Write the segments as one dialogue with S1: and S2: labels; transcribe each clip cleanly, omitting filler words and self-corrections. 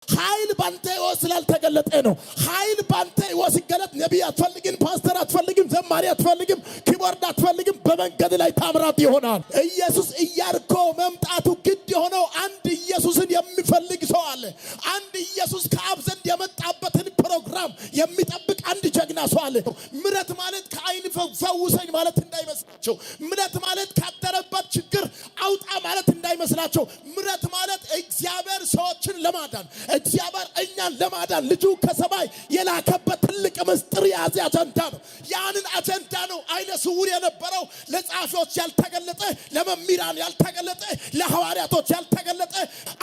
S1: ኃይል ባንተ ይወስላል ተገለጠ ነው። ኃይል ባንተ ይወስገለት ነብይ አትፈልግም፣ ፓስተር አትፈልግም፣ ዘማሪ አትፈልግም፣ ኪቦርድ አትፈልግም። በመንገድ ላይ ታምራት ይሆናል። ኢየሱስ ኢያሪኮ መምጣቱ ግድ የሆነው አንድ ኢየሱስን የሚፈልግ ሰው አለ። አንድ ኢየሱስ ከአብ ዘንድ የመጣበትን ፕሮግራም የሚጠብቅ አንድ ጀግና ሰው አለ። ምረት ማለት ከአይን ፈውሰኝ ማለት እንዳይመስላቸው። ምረት ማለት ካደረበት ችግር አውጣ ማለት እንዳይመስላቸው። ምረት ማለት እግዚአብሔር ሰዎችን ለማዳን እግዚአብሔር እኛን ለማዳን ልጁ ከሰማይ የላከበት ትልቅ ምስጢር የያዘ አጀንዳ ነው። ያንን አጀንዳ ነው አይነ ስውር የነበረው ለጻፎች ያልተገለጠ፣ ለመምህራን ያልተገለጠ፣ ለሐዋርያቶች ያልተገለጠ፣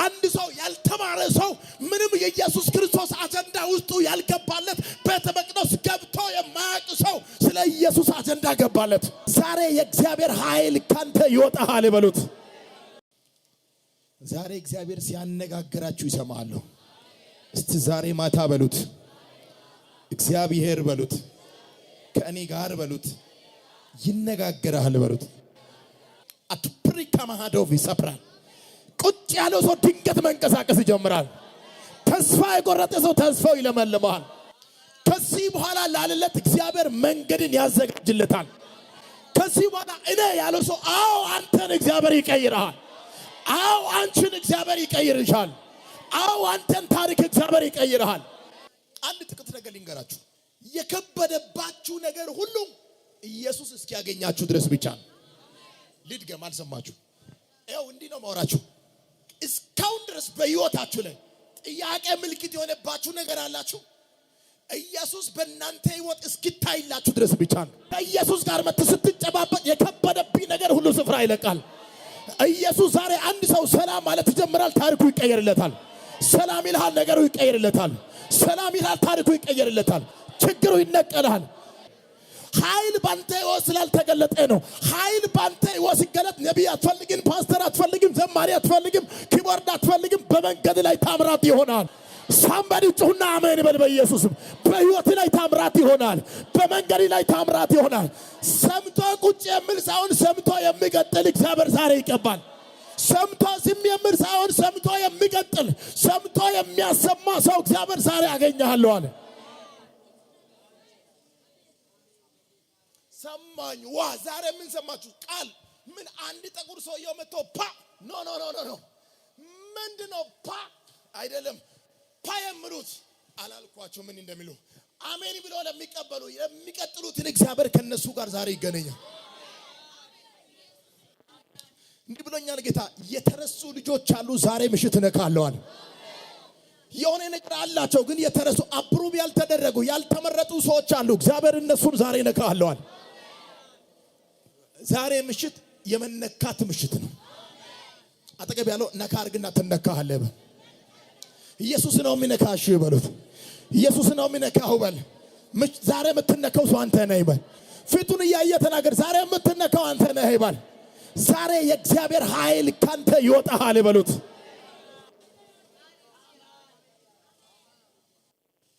S1: አንድ ሰው ያልተማረ ሰው ምንም የኢየሱስ ክርስቶስ አጀንዳ ውስጡ ያልገባለት ቤተ መቅደስ ገብቶ የማያውቅ ሰው ስለ ኢየሱስ አጀንዳ ገባለት። ዛሬ የእግዚአብሔር ኃይል ካንተ ይወጣል ይበሉት። ዛሬ እግዚአብሔር ሲያነጋግራችሁ ይሰማሉ። እስቲ ዛሬ ማታ በሉት፣ እግዚአብሔር በሉት፣ ከእኔ ጋር በሉት፣ ይነጋገራል በሉት። አትፕሪካ ማሃዶቭ ይሰብራል። ቁጭ ያለው ሰው ድንገት መንቀሳቀስ ይጀምራል። ተስፋ የቆረጠ ሰው ተስፋው ይለመልማል። ከዚህ በኋላ ላለለት እግዚአብሔር መንገድን ያዘጋጅለታል። ከዚህ በኋላ እኔ ያለው ሰው አዎ አንተን እግዚአብሔር ይቀይራል። አዎ አንቺን እግዚአብሔር ይቀይርሻል። አዎ አንተን ታሪክ እግዚአብሔር ይቀይራል። አንድ ጥቂት ነገር ልንገራችሁ። የከበደባችሁ ነገር ሁሉ ኢየሱስ እስኪያገኛችሁ ድረስ ብቻ ነው። ልድገም፣ አልሰማችሁ? ያው እንዲህ ነው ማውራችሁ። እስካሁን ድረስ በሕይወታችሁ ላይ ጥያቄ ምልክት የሆነባችሁ ነገር አላችሁ። ኢየሱስ በእናንተ ሕይወት እስኪታይላችሁ ድረስ ብቻ ነው። ከኢየሱስ ጋር ስትጨባበጥ የከበደብኝ ነገር ሁሉ ስፍራ ይለቃል። ኢየሱስ ዛሬ አንድ ሰው ሰላም ማለት ይጀምራል፣ ታሪኩ ይቀየርለታል። ሰላም ይልሃል፣ ነገሩ ይቀየርለታል። ሰላም ይልሃል፣ ታሪኩ ይቀየርለታል። ችግሩ ይነቀላል። ኃይል ባንተ ይወስላል ተገለጠ ነው። ኃይል ባንተ ይወስገለት ነብይ አትፈልግም፣ ፓስተር አትፈልግም፣ ዘማሪ አትፈልግም፣ ኪቦርድ አትፈልግም። በመንገድ ላይ ታምራት ይሆናል። ሳምባዲ ጩሁና አሜን በል። በኢየሱስም በሕይወት ላይ ታምራት ይሆናል። በመንገድ ላይ ታምራት ይሆናል። ሰምቶ ቁጭ የሚል ሳይሆን ሰምቶ የሚቀጥል እግዚአብሔር ዛሬ ይቀባል። ሰምቶ ዝም የሚል ሳይሆን ሰምቶ የሚቀጥል ሰምቶ የሚያሰማ ሰው እግዚአብሔር ዛሬ አገኘሃለሁ አለ። ሰማኝ ዋ ዛሬ ምን ሰማችሁ? ቃል ምን አንድ ጠቁር ሰውየው መጥቶ ፓ ኖ ምንድነው ፓ አይደለም ፓ የምሉት አላልኳቸው ምን እንደሚሉ አሜን ብሎ ለሚቀበሉ የሚቀጥሉትን እግዚአብሔር ከነሱ ጋር ዛሬ ይገናኛል። እንዲህ ብሎኛል ጌታ። የተረሱ ልጆች አሉ ዛሬ ምሽት ነካለዋል። የሆነ ነገር አላቸው ግን የተረሱ አፕሩቭ ያልተደረጉ ያልተመረጡ ሰዎች አሉ። እግዚአብሔር እነሱን ዛሬ ነካለዋል። ዛሬ ምሽት የመነካት ምሽት ነው። አጠገብ ያለው ነካ አርግና ተነካለህ። ኢየሱስ ነው የሚነካሽ በሉት። ኢየሱስ ነው የሚነካው በል። ዛሬ የምትነካው ሰው አንተ ነህ በል። ፊቱን እያየ ተናገር። ዛሬ የምትነካው አንተ ነህ በል። ዛሬ የእግዚአብሔር ኃይል ካንተ ይወጣል በሉት።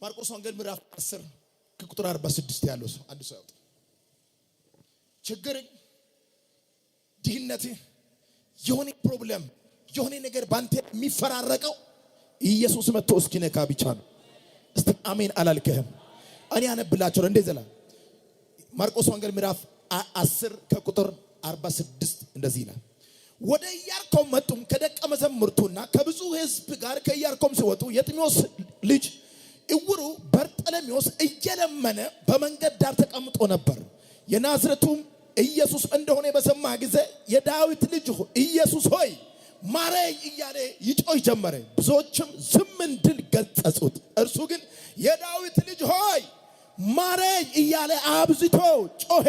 S1: ማርቆስ ወንጌል ምዕራፍ 10 ከቁጥር 46 ያለው ሰው አንድ ሰው ያውጣ። ችግር፣ ድህነት፣ የሆነ ፕሮብለም፣ የሆነ ነገር ባንተ የሚፈራረቀው ኢየሱስ መጥቶ እስኪነካ ብቻ ነው። እስቲ አሜን አላልከህም? እኔ አነብላችሁ እንደዚህ ይላል። ማርቆስ ወንጌል ምዕራፍ 10 ከቁጥር 46 እንደዚህ ይላል። ወደ ኢያሪኮም መጡም ከደቀ መዛሙርቱና ከብዙ ሕዝብ ጋር ከኢያሪኮም ሲወጡ የጢሜዎስ ልጅ እውሩ በርጤሜዎስ እየለመነ በመንገድ ዳር ተቀምጦ ነበር። የናዝሬቱም ኢየሱስ እንደሆነ በሰማ ጊዜ የዳዊት ልጅ ኢየሱስ ሆይ ማረኝ እያለ ይጮህ ጀመረ። ብዙዎችም ዝም እንዲል ገሰጹት። እርሱ ግን የዳዊት ልጅ ሆይ ማረኝ እያለ አብዝቶ ጮኸ።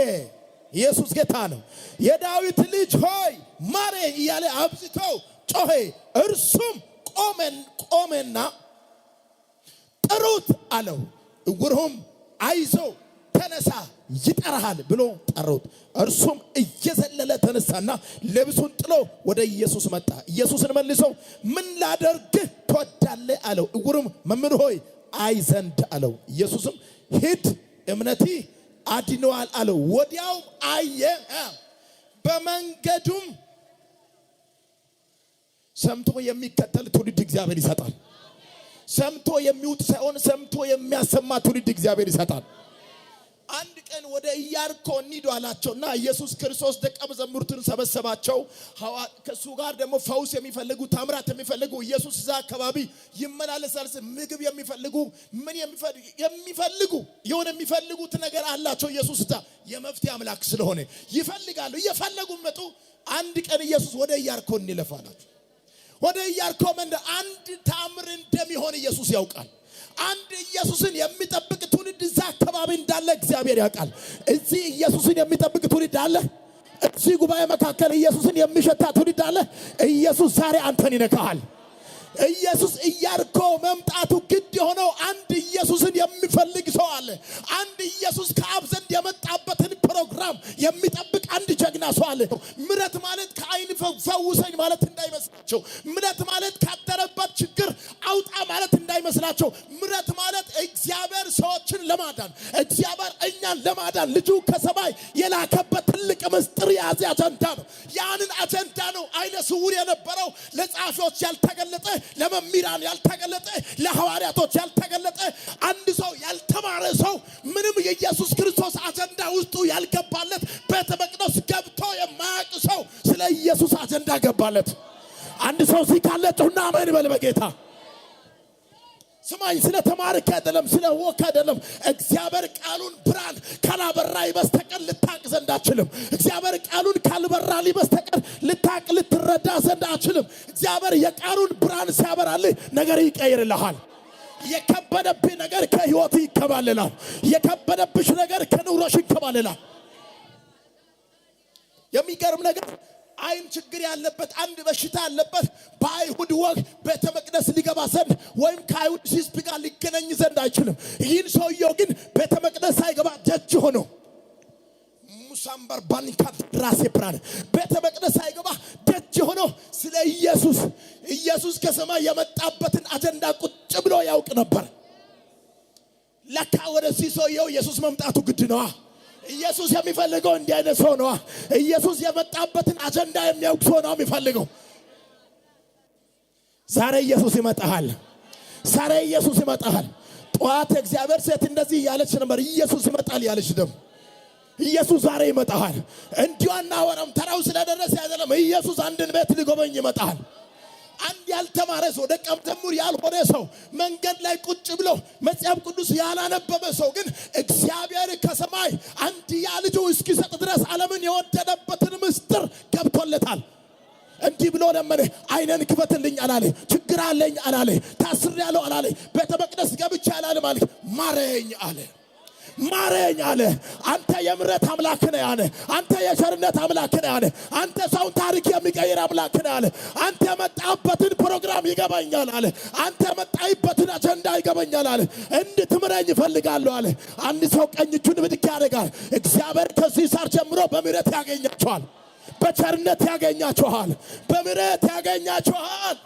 S1: ኢየሱስ ጌታ ነው። የዳዊት ልጅ ሆይ ማረኝ እያለ አብዝቶ ጮኸ። እርሱም ቆመና ጥሩት አለው። እውሩም አይዞ ተነሳ ይጠራሃል ብሎ ጠሩት። እርሱም እየዘለለ ተነሳና ልብሱን ጥሎ ወደ ኢየሱስ መጣ። ኢየሱስን መልሶ ምን ላደርግህ ትወዳለህ አለው። እውሩም መምህር ሆይ አይ ዘንድ አለው። ኢየሱስም ሂድ እምነትህ አድኖሃል አለው። ወዲያው አየ። በመንገዱም ሰምቶ የሚከተል ትውልድ እግዚአብሔር ይሰጣል። ሰምቶ የሚውጥ ሳይሆን ሰምቶ የሚያሰማ ትውልድ እግዚአብሔር ይሰጣል። አንድ ቀን ወደ ኢያሪኮ እንሂዱ አላቸውና ኢየሱስ ክርስቶስ ደቀ መዛሙርቱን ሰበሰባቸው። ከሱ ጋር ደግሞ ፈውስ የሚፈልጉ ታምራት የሚፈልጉ ኢየሱስ እዛ አካባቢ ይመላለሳል። ምግብ የሚፈልጉ ምን የሚፈልጉ የሆነ የሚፈልጉት ነገር አላቸው። ኢየሱስ እዛ የመፍትሄ አምላክ ስለሆነ ይፈልጋሉ። እየፈለጉ መጡ። አንድ ቀን ኢየሱስ ወደ ኢያሪኮ እንለፍ አላቸው። ወደ ኢያሪኮ መንደር አንድ ታምር እንደሚሆን ኢየሱስ ያውቃል። አንድ ኢየሱስን የሚጠብቅ ትውልድ እዛ አካባቢ እንዳለ እግዚአብሔር ያውቃል። እዚህ ኢየሱስን የሚጠብቅ ትውልድ አለ። እዚህ ጉባኤ መካከል ኢየሱስን የሚሸታ ትውልድ አለ። ኢየሱስ ዛሬ አንተን ይነካሃል። ኢየሱስ ኢያሪኮ መምጣቱ ግድ የሆነው አንድ ኢየሱስን የሚፈልግ ሰው አለ። አንድ ኢየሱስ ከአብ ዘንድ የመጣበትን ፕሮግራም የሚጠብቅ አንድ ጀግና ሰው አለ። ምረት ማለት ከአይን ፈውሰኝ ማለት እንዳይመስላቸው። ምረት ማለት ካደረበት ችግር አውጣ ማለት እንዳይመስላቸው። ምረት ማለት እግዚአብሔር ሰዎችን ለማዳን እግዚአብሔር እኛን ለማዳን ልጁ ከሰማይ የላከበት ትልቅ ምስጢር የያዘ አጀንዳ ነው። ያንን አጀንዳ ነው አይነ ስውር የነበረው ለጻፎች ያልተገለጠ ለመምህራን ያልተገለጠ ለሐዋርያቶች ያልተገለጠ አንድ ሰው ያልተማረ ሰው ምንም የኢየሱስ ክርስቶስ አጀንዳ ውስጡ ያልገባለት ቤተ መቅደስ ገብቶ የማያውቅ ሰው ስለ ኢየሱስ አጀንዳ ገባለት። አንድ ሰው ሲካለጭና አሜን በል በጌታ ስማኝ። ስለ ተማርክ አይደለም፣ ስለ ወክ አይደለም። እግዚአብሔር ቃሉን ብርሃን ካላበራይ በስተቀር ልታቅ ዘንድ አችልም። እግዚአብሔር ቃሉን ካልበራሊ በስተቀር ልታቅ ልትረዳ ዘንድ አችልም። እግዚአብሔር የቃሉን ብርሃን ሲያበራልህ ነገር ይቀይርልሃል። የከበደብህ ነገር ከህይወት ይከባልላል። የከበደብሽ ነገር ከኑሮሽ ይከባልላል። የሚገርም ነገር አይን ችግር ያለበት አንድ በሽታ ያለበት በአይሁድ ወግ ቤተ መቅደስ ሊገባ ዘንድ ወይም ከአይሁድ ሕዝብ ጋር ሊገናኝ ዘንድ አይችልም። ይህን ሰውየው ግን ቤተ መቅደስ ሳይገባ ደጅ ሆኖ ሙሳምበር ባንካት ራሴ ብራን ቤተ መቅደስ ሳይገባ ደጅ ሆኖ ስለ ኢየሱስ ከሰማይ የመጣበትን አጀንዳ ቁጭ ብሎ ያውቅ ነበር። ለካ ወደዚህ ሰውየው ኢየሱስ መምጣቱ ግድ ነው። ኢየሱስ የሚፈልገው እንዲህ አይነት ሰው ነው። ኢየሱስ የመጣበትን አጀንዳ የሚያውቅ ሰው ነው የሚፈልገው። ዛሬ ኢየሱስ ይመጣል። ዛሬ ኢየሱስ ይመጣል። ጧት እግዚአብሔር ሴት እንደዚህ ያለች ነበር፣ ኢየሱስ ይመጣል ያለች ደም ኢየሱስ ዛሬ ይመጣል። እንዲሁ አናወራም። ተራው ስለደረሰ አይደለም። ኢየሱስ አንድን ቤት ሊጎበኝ ይመጣል። አንድ ያልተማረ ሰው ደቀ መዝሙር ያልሆነ ሰው መንገድ ላይ ቁጭ ብሎ መጽሐፍ ቅዱስ ያላነበበ ሰው ግን እግዚአብሔር ከሰማይ አንድያ ልጁ እስኪሰጥ ድረስ ዓለምን የወደደበትን ምስጢር ገብቶለታል። እንዲህ ብሎ ለመነ። አይነን ክፈትልኝ አላለ። ችግር አለኝ አላለ። ታስሬያለሁ አላለ። ቤተ መቅደስ ገብቼ አላለም አለ። ማረኝ አለ። ማረኝ አለ። አንተ የምሕረት አምላክ ነህ አለ። አንተ የቸርነት አምላክ ነህ አለ። አንተ ሰውን ታሪክ የሚቀይር አምላክ ነህ አለ። አንተ የመጣበትን ፕሮግራም ይገባኛል አለ። አንተ የመጣይበትን አጀንዳ ይገባኛል አለ። እንድትምረኝ እፈልጋለሁ አለ። አንድ ሰው ቀኝ እጁን ብድግ ያደርጋል። እግዚአብሔር ከዚህ ሰዓት ጀምሮ በምሕረት ያገኛቸዋል፣ በቸርነት ያገኛቸዋል፣ በምሕረት ያገኛቸዋል።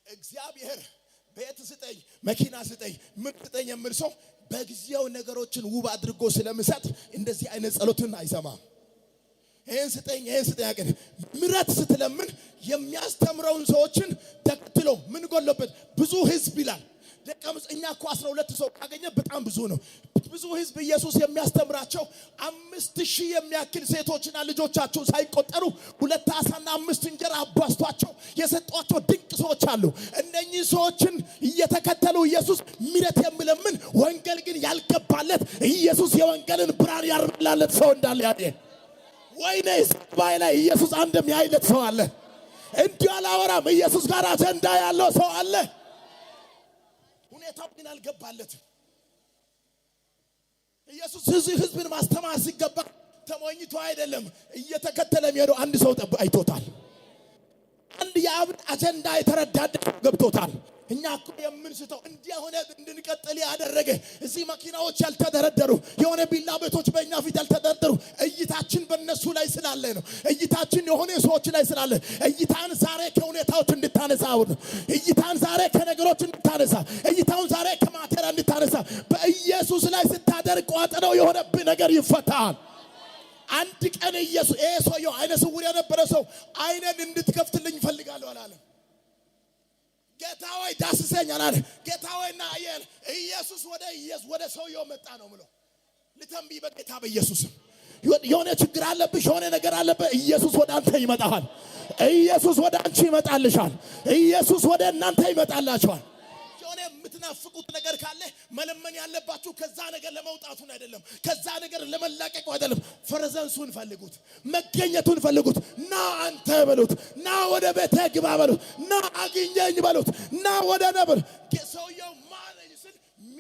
S1: እግዚአብሔር ቤት ስጠኝ፣ መኪና ስጠኝ፣ ምን ስጠኝ የሚል ሰው በጊዜው ነገሮችን ውብ አድርጎ ስለምሰጥ እንደዚህ አይነት ጸሎትን አይሰማም። ይሄን ስጠኝ ያቀን ምሕረት ስትለምን የሚያስተምረውን ሰዎችን ተከትሎ ምን ጎለበት ብዙ ህዝብ ይላል። ደቀምጽኛ እኮ 12 ሰው ካገኘ በጣም ብዙ ነው። ብዙ ህዝብ ኢየሱስ የሚያስተምራቸው 5000 የሚያክል ሴቶችና ልጆቻቸው ሳይቆጠሩ 2 ዓሣና 5 እንጀራ አባስቷቸው የሰጧቸው ድንቅ ሰዎች አሉ። እነኚህ ሰዎችን እየተከተሉ ኢየሱስ ምሕረት የሚለምን ወንጌል ግን ያልገባለት ኢየሱስ የወንጌልን ብርሃን ያርበላለት ሰው እንዳለ ያየ ወይኔ ሰባይ ላይ ኢየሱስ አንድም ያይለት ሰው አለ። እንዲህ አላወራም። ኢየሱስ ጋር አጀንዳ ያለው ሰው አለ። ሁኔታው ግን አልገባለትም። ኢየሱስ ህዝብን ማስተማር ሲገባ ተሞኝቶ አይደለም እየተከተለ የሚሄደው አንድ ሰው አይቶታል። አንድ የአብን አጀንዳ የተረዳደ ገብቶታል። እኛ እኮ የምንስተው እንዲያሆነ እንድንቀጥል ያደረገ እዚህ መኪናዎች ያልተደረደሩ የሆነ ቢላ ቤቶች በእኛ ፊት ያልተደረደሩ እይታችን በእነሱ ላይ ስላለ ነው። እይታችን የሆነ ሰዎች ላይ ስላለ እይታን ዛሬ ከሁኔታዎች እንድታነሳ እይታን ዛሬ ከነገሮች እንድታነሳ እይታውን ዛሬ ከማቴሪያ እንድታነሳ በኢየሱስ ላይ ስታደርግ ቋጥረው የሆነብህ ነገር ይፈታል። አንድ ቀን ኢየሱስ ሰውየው አይነ ስውር የነበረ ሰው አይነን እንድትከፍትልኝ ፈልጋለሁ አላለ። ጌታ ሆይ ዳስሰኝ አላለ። ጌታ ሆይና ኢየሱስ ወደ ሰውየው መጣ ነው ብሎ ልተንብይ በጌታ በኢየሱስ የሆነ ችግር አለብሽ፣ የሆነ ነገር አለበት። ኢየሱስ ወደ አንተ ይመጣል። ኢየሱስ ወደ አንቺ ይመጣልሻል። ኢየሱስ ወደ እናንተ ይመጣላችኋል። የሆነ የምትናፍቁት ነገር ካለ መለመን ያለባችሁ ከዛ ነገር ለመውጣቱን አይደለም፣ ከዛ ነገር ለመላቀቁ አይደለም። ፈረዘንሱን ፈልጉት፣ መገኘቱን ፈልጉት። ና አንተ በሉት፣ ና ወደ ቤቴ ግባ በሉት፣ ና አግኘኝ በሉት፣ ና ወደ ነብር ሰውየው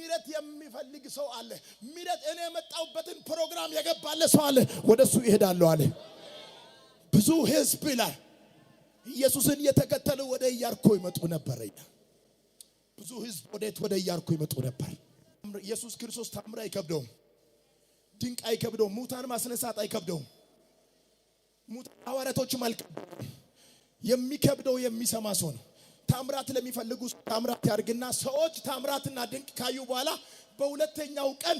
S1: ሚረት የሚፈልግ ሰው አለ። ሚረት እኔ የመጣሁበትን ፕሮግራም የገባለ ሰው አለ። ወደሱ ይሄዳለሁ አለ። ብዙ ሕዝብ ይላል ኢየሱስን እየተከተሉ ወደ ኢያሪኮ ይመጡ ነበር። ብዙ ሕዝብ ወደ ኢያሪኮ ይመጡ ነበር። ኢየሱስ ክርስቶስ ታምራ አይከብደውም፣ ድንቅ አይከብደውም፣ ሙታን ማስነሳት አይከብደውም፣ ሙታን ሐዋርያቶችም አልከበደውም። የሚከብደው የሚሰማ ሰው ነው። ታምራት ለሚፈልጉ ታምራት ያርግና ሰዎች ታምራትና ድንቅ ካዩ በኋላ በሁለተኛው ቀን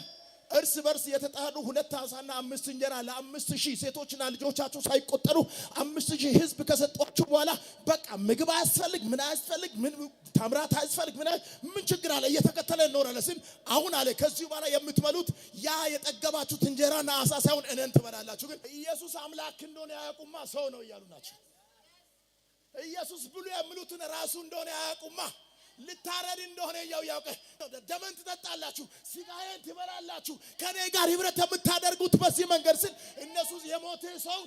S1: እርስ በርስ የተጣሉ 2 ዓሳና 5 እንጀራ ለ5000 ሴቶችና ልጆቻቸው ሳይቆጠሩ 5000 ሕዝብ ከሰጧቸው በኋላ በቃ ምግብ አያስፈልግ ምን አያስፈልግ ምን ታምራት አያስፈልግ ምን ችግር አለ እየተከተለ እንኖራለን ሲል አሁን አለ ከዚህ በኋላ የምትበሉት ያ የጠገባችሁት እንጀራና ዓሳ ሳይሆን እኔን ትበላላችሁ። ግን ኢየሱስ አምላክ እንደሆነ ያያቁማ ሰው ነው እያሉ ናቸው። ኢየሱስ ብሉ የሚሉትን ራሱ እንደሆነ ያያቁማ ልታረድ እንደሆነ ያውቀ ደመን ትጠጣላችሁ፣ ስጋዬን ትበላላችሁ፣ ከኔ ጋር ህብረት የምታደርጉት በዚህ መንገድ ስል እነሱ የሞተ ሰው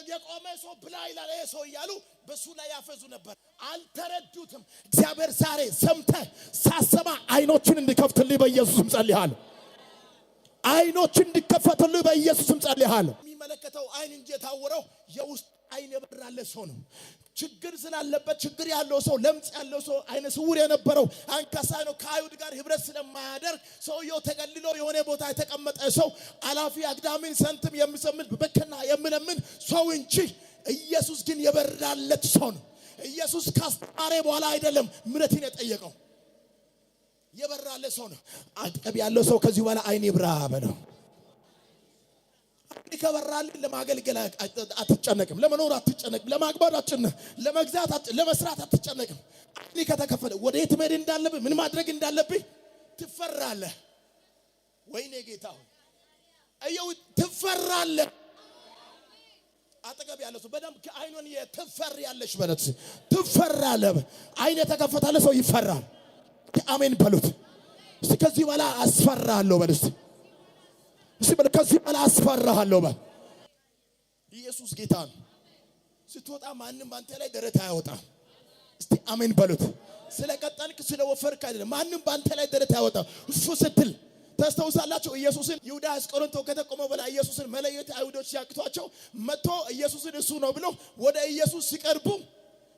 S1: የቆመ ሰው ብላ ይላል ሰው እያሉ በሱ ላይ ያፈዙ ነበር። አልተረዱትም። እግዚአብሔር ዛሬ ሰምተህ ሳሰማ አይኖችን እንዲከፍትልኝ በኢየሱስም ጸልያለሁ። አይኖችን እንዲከፈትልኝ በኢየሱስም ጸልያለሁ። የሚመለከተው አይን እንጂ የታወረው የውስጥ አይን የበራለ ሰው ነው። ችግር ስላለበት ችግር ያለው ሰው ለምጽ ያለው ሰው አይነ ስውር የነበረው አንካሳ ነው። ከአይሁድ ጋር ህብረት ስለማያደርግ ሰውየው ተገልሎ የሆነ ቦታ የተቀመጠ ሰው አላፊ አግዳሚን ሰንትም የሚሰምል በከና የሚለምን ሰው እንጂ ኢየሱስ ግን የበራለት ሰው ነው። ኢየሱስ ካስተማረ በኋላ አይደለም ምሕረትን የጠየቀው፣ የበራለት ሰው ነው። አጠገብ ያለው ሰው ከዚህ በኋላ አይን ይብራ በለው። ከበራልን ለማገልገል አትጨነቅም፣ ለመኖር አትጨነቅም፣ ለማግባት አትጨነቅም፣ ለመግዛት ለመስራት አትጨነቅም። አይን ከተከፈተ ወዴት መሄድ እንዳለብህ ምን ማድረግ እንዳለብህ ትፈራለህ። ወይኔ ጌታ ሆይ አየው ትፈራለህ። አጠገብ ያለው ሰው በደም አይኑን ትፈሪያለሽ በለት ትፈራለህ። አይን የተከፈተለ ሰው ይፈራል። አሜን በሉት። እስቲ ከዚህ በኋላ አስፈራለሁ በሉት። ከዚህ በኋላ አስፈራሃለሁ በል። ኢየሱስ ጌታ ነው። ስትወጣ ማንም ባንተ ላይ ደረት አያወጣም። እስቲ አሜን በሉት። ስለቀጠልክ ስለወፈርክ አይደለም፣ ማንም ባንተ ላይ ደረት አያወጣም። እሱ ስትል ታስተውሳላችሁ። ኢየሱስን ይሁዳ አስቆሮንቶ ከተቆመ በላይ ኢየሱስን መለየት አይሁዶች ሲያቅቷቸው መጥቶ ኢየሱስን እሱ ነው ብሎ ወደ ኢየሱስ ሲቀርቡ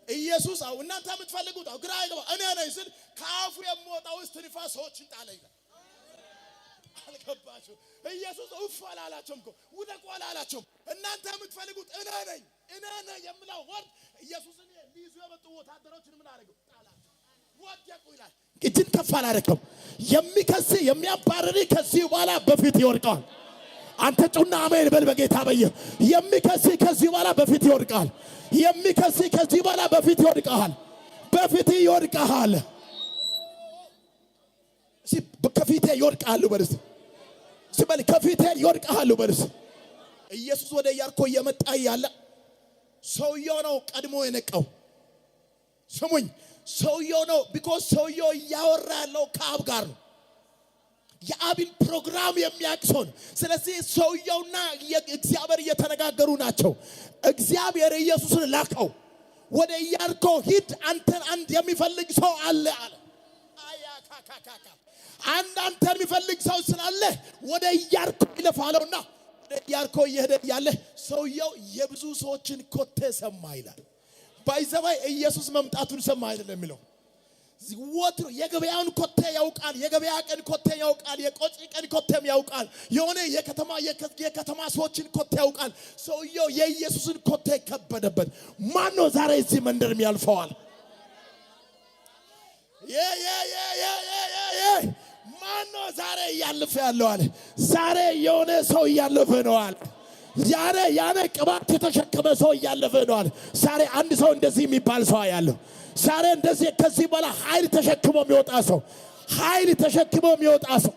S1: ኢየሱስ እናንተ የምትፈልጉት ግራ አይገባ እኔ ነኝ ስል ከአፉ የሚወጣው እስትንፋስ ሰዎችን ጣለ ይላል። አልገባችሁ? ኢየሱስ እፍ አላላቸውም እኮ ውደቁ አላላቸውም። እናንተ የምትፈልጉት እኔ ነኝ የምለው ወርድ ኢየሱስን ሊይዙ የመጡ ወታደሮችን ምን አደረገው? ጣላቸው፣ ወደቁ ይላል። እጅን ከፍ አላደረገም። የሚከስ የሚያባርር ከዚህ በኋላ በፊት ይወድቃል። አንተ ጩና አሜን በል በጌታ በየ የሚከስ ከዚህ በኋላ በፊት ይወድቃል። የሚከስ ከዚህ በኋላ በፊት ይወድቃል። በፊት ይወድቃል። ከፊቴ ይወድቃሉ በርስ ሲበል ከፊቴ ይወድቃሉ በርስ። ኢየሱስ ወደ ኢያሪኮ እየመጣ ያለ ሰውየው ነው ቀድሞ የነቀው። ስሙኝ፣ ሰውየው ነው። ቢኮዝ ሰውየው እያወራ ያለው ከአብ ጋር ነው። የአብን ፕሮግራም የሚያቅሰው። ስለዚህ ሰውየውና እግዚአብሔር እየተነጋገሩ ናቸው። እግዚአብሔር ኢየሱስን ላከው። ወደ ኢያሪኮ ሂድ፣ አንተን አንድ የሚፈልግ ሰው አለ አለ። አንተ የሚፈልግ ሰው ስላለ ወደ ኢያሪኮ ይለፋለውና ወደ ኢያሪኮ እየሄደ ያለ ሰውየው የብዙ ሰዎችን ኮቴ ሰማ ይላል። ባይዘባይ ኢየሱስ መምጣቱን ሰማ አይደለም የሚለው ወትሮ የገበያውን ኮቴ ያውቃል። የገበያ ቀን ኮቴ ያውቃል። የቆጪ ቀን ኮቴም ያውቃል። የሆነ የከተማ ሰዎችን ኮቴ ያውቃል። ሰውየው የኢየሱስን ኮቴ ከበደበት። ማን ነው ዛሬ እዚህ መንደር የሚያልፈዋል? ማን ነው ዛሬ እያለፈ ያለው አለ። ዛሬ የሆነ ሰው እያለፈ ነው አለ። ዛሬ ያኔ ቅባት የተሸከመ ሰው እያለፈ ነው አለ። ዛሬ አንድ ሰው እንደዚህ የሚባል ሰው ያለው ዛሬ እንደዚህ ከዚህ በኋላ ኃይል ተሸክሞ የሚወጣ ሰው